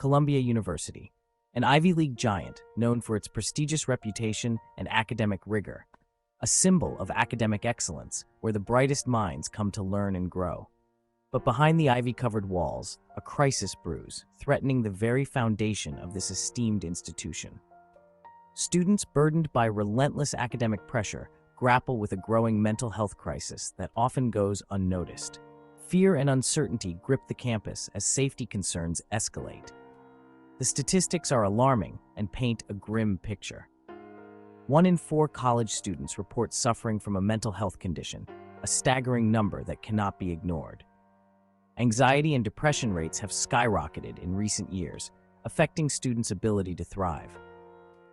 Columbia University, an Ivy League giant known for its prestigious reputation and academic rigor, a symbol of academic excellence where the brightest minds come to learn and grow. But behind the ivy-covered walls, a crisis brews, threatening the very foundation of this esteemed institution. Students burdened by relentless academic pressure grapple with a growing mental health crisis that often goes unnoticed. Fear and uncertainty grip the campus as safety concerns escalate. The statistics are alarming and paint a grim picture. 1 in 4 college students report suffering from a mental health condition, a staggering number that cannot be ignored. Anxiety and depression rates have skyrocketed in recent years, affecting students' ability to thrive.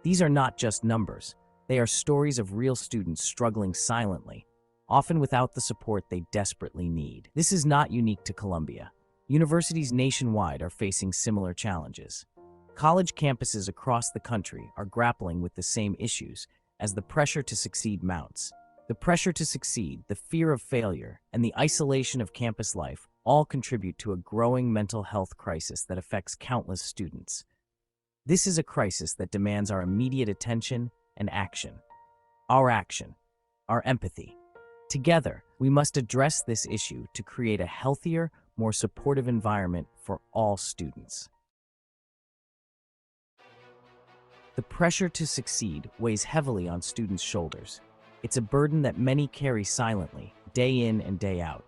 These are not just numbers. They are stories of real students struggling silently, often without the support they desperately need. This is not unique to Columbia. Universities nationwide are facing similar challenges. College campuses across the country are grappling with the same issues as the pressure to succeed mounts. The pressure to succeed, the fear of failure, and the isolation of campus life all contribute to a growing mental health crisis that affects countless students. This is a crisis that demands our immediate attention and action. Our empathy. Together, we must address this issue to create a healthier, more supportive environment for all students. The pressure to succeed weighs heavily on students' shoulders. It's a burden that many carry silently, day in and day out.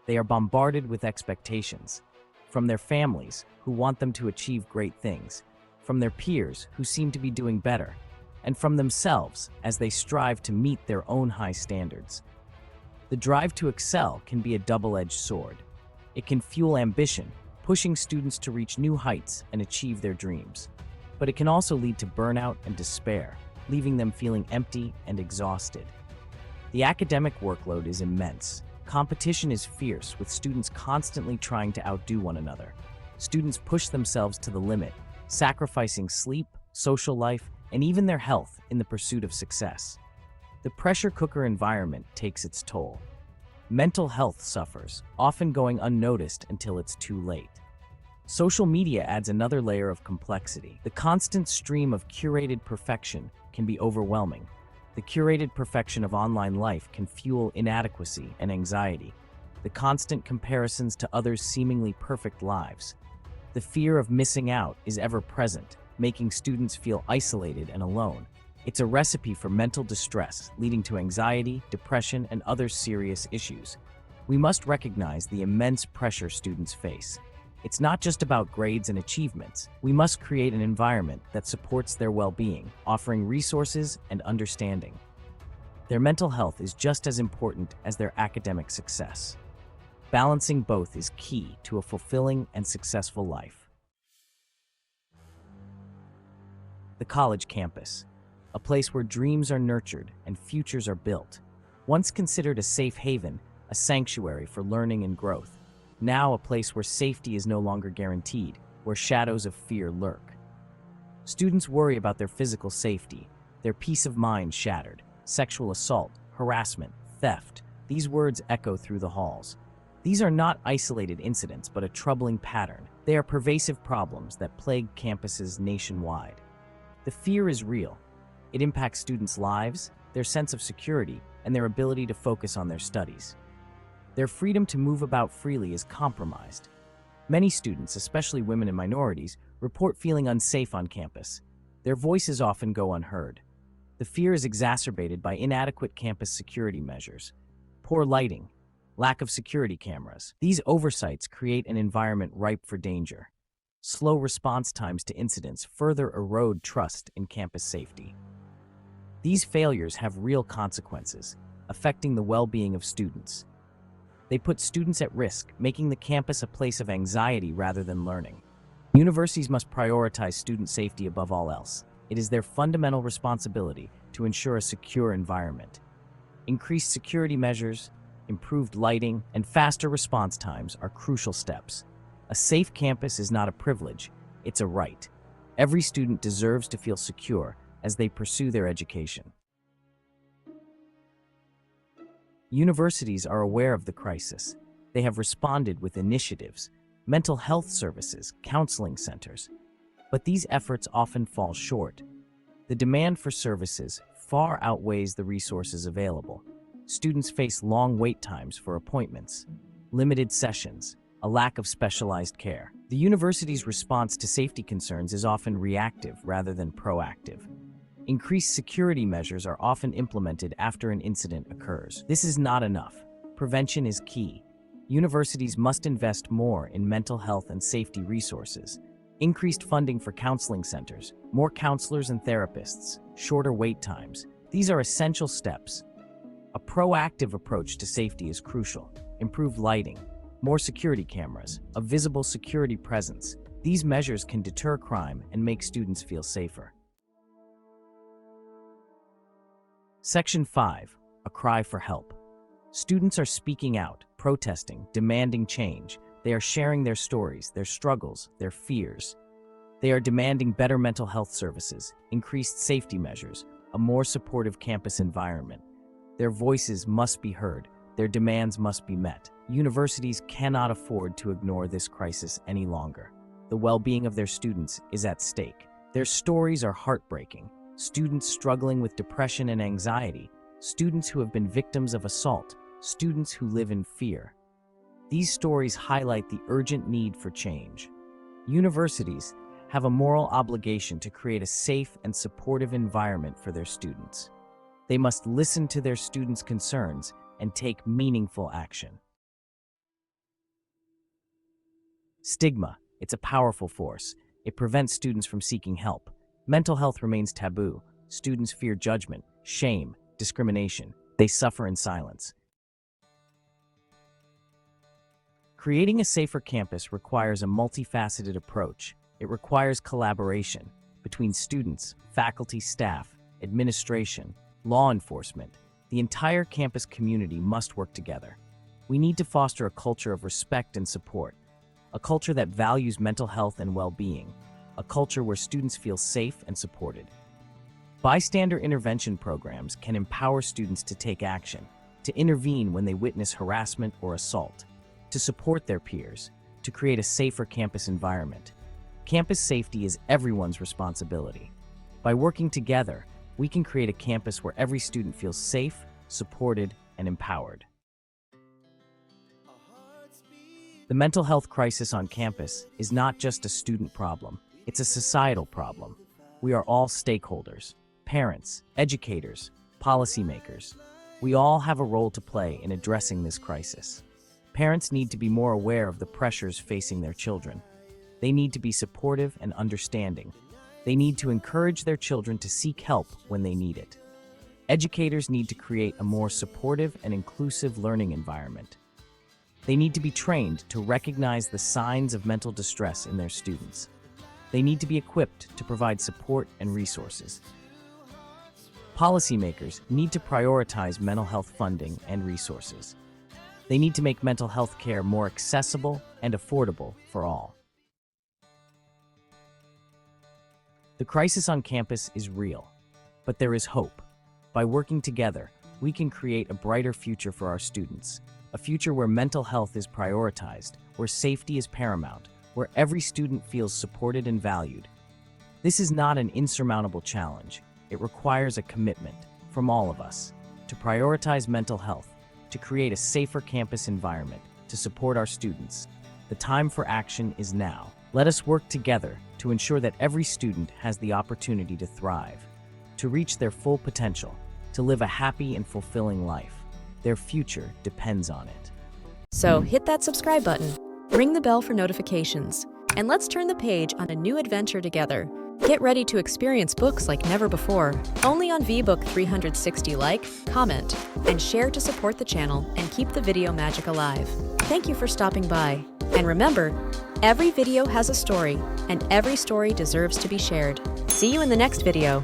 They are bombarded with expectations from their families, who want them to achieve great things, from their peers, who seem to be doing better, and from themselves as they strive to meet their own high standards. The drive to excel can be a double-edged sword. It can fuel ambition, pushing students to reach new heights and achieve their dreams. But it can also lead to burnout and despair, leaving them feeling empty and exhausted. The academic workload is immense. Competition is fierce, with students constantly trying to outdo one another. Students push themselves to the limit, sacrificing sleep, social life, and even their health in the pursuit of success. The pressure cooker environment takes its toll. Mental health suffers, often going unnoticed until it's too late. Social media adds another layer of complexity. The constant stream of curated perfection can be overwhelming. The curated perfection of online life can fuel inadequacy and anxiety. The constant comparisons to others' seemingly perfect lives. The fear of missing out is ever present, making students feel isolated and alone. It's a recipe for mental distress, leading to anxiety, depression, and other serious issues. We must recognize the immense pressure students face. It's not just about grades and achievements. We must create an environment that supports their well-being, offering resources and understanding. Their mental health is just as important as their academic success. Balancing both is key to a fulfilling and successful life. The college campus, a place where dreams are nurtured and futures are built. Once considered a safe haven, a sanctuary for learning and growth. Now a place where safety is no longer guaranteed, where shadows of fear lurk. Students worry about their physical safety, their peace of mind shattered. Sexual assault, harassment, theft. These words echo through the halls. These are not isolated incidents, but a troubling pattern. They are pervasive problems that plague campuses nationwide. The fear is real. It impacts students' lives, their sense of security, and their ability to focus on their studies. Their freedom to move about freely is compromised. Many students, especially women and minorities, report feeling unsafe on campus. Their voices often go unheard. The fear is exacerbated by inadequate campus security measures, poor lighting, lack of security cameras. These oversights create an environment ripe for danger. Slow response times to incidents further erode trust in campus safety. These failures have real consequences, affecting the well-being of students. They put students at risk, making the campus a place of anxiety rather than learning. Universities must prioritize student safety above all else. It is their fundamental responsibility to ensure a secure environment. Increased security measures, improved lighting, and faster response times are crucial steps. A safe campus is not a privilege, it's a right. Every student deserves to feel secure as they pursue their education. Universities are aware of the crisis. They have responded with initiatives, mental health services, counseling centers, But these efforts often fall short. The demand for services far outweighs the resources available. Students face long wait times for appointments, limited sessions, a lack of specialized care. The university's response to safety concerns is often reactive rather than proactive. Increased security measures are often implemented after an incident occurs. This is not enough. Prevention is key. Universities must invest more in mental health and safety resources. Increased funding for counseling centers, more counselors and therapists, shorter wait times. These are essential steps. A proactive approach to safety is crucial. Improved lighting, more security cameras, a visible security presence. These measures can deter crime and make students feel safer. Section 5. A cry for help. Students are speaking out, protesting, demanding change. They are sharing their stories, their struggles, their fears. They are demanding better mental health services, increased safety measures, a more supportive campus environment. Their voices must be heard. Their demands must be met. Universities cannot afford to ignore this crisis any longer. The well-being of their students is at stake. Their stories are heartbreaking. Students struggling with depression and anxiety, students who have been victims of assault, students who live in fear. These stories highlight the urgent need for change. Universities have a moral obligation to create a safe and supportive environment for their students. They must listen to their students' concerns and take meaningful action. Stigma. It's a powerful force. It prevents students from seeking help. Mental health remains taboo. Students fear judgment, shame, discrimination. They suffer in silence. Creating a safer campus requires a multifaceted approach. It requires collaboration between students, faculty, staff, administration, law enforcement. The entire campus community must work together. We need to foster a culture of respect and support, a culture that values mental health and well-being, a culture where students feel safe and supported. Bystander intervention programs can empower students to take action, to intervene when they witness harassment or assault, to support their peers, to create a safer campus environment. Campus safety is everyone's responsibility. By working together, we can create a campus where every student feels safe, supported, and empowered. The mental health crisis on campus is not just a student problem, it's a societal problem. We are all stakeholders, parents, educators, policymakers. We all have a role to play in addressing this crisis. Parents need to be more aware of the pressures facing their children. They need to be supportive and understanding. They need to encourage their children to seek help when they need it. Educators need to create a more supportive and inclusive learning environment. They need to be trained to recognize the signs of mental distress in their students. They need to be equipped to provide support and resources. Policymakers need to prioritize mental health funding and resources. They need to make mental health care more accessible and affordable for all. The crisis on campus is real, but there is hope. By working together, we can create a brighter future for our students, a future where mental health is prioritized, where safety is paramount, where every student feels supported and valued. This is not an insurmountable challenge. It requires a commitment from all of us to prioritize mental health, to create a safer campus environment, to support our students. The time for action is now. Let us work together to ensure that every student has the opportunity to thrive, to reach their full potential, to live a happy and fulfilling life. Their future depends on it. So hit that subscribe button, ring the bell for notifications, and let's turn the page on a new adventure together. Get ready to experience books like never before, only on VBook 360. Like, comment, and share to support the channel and keep the video magic alive. Thank you for stopping by. And remember, every video has a story, and every story deserves to be shared. See you in the next video.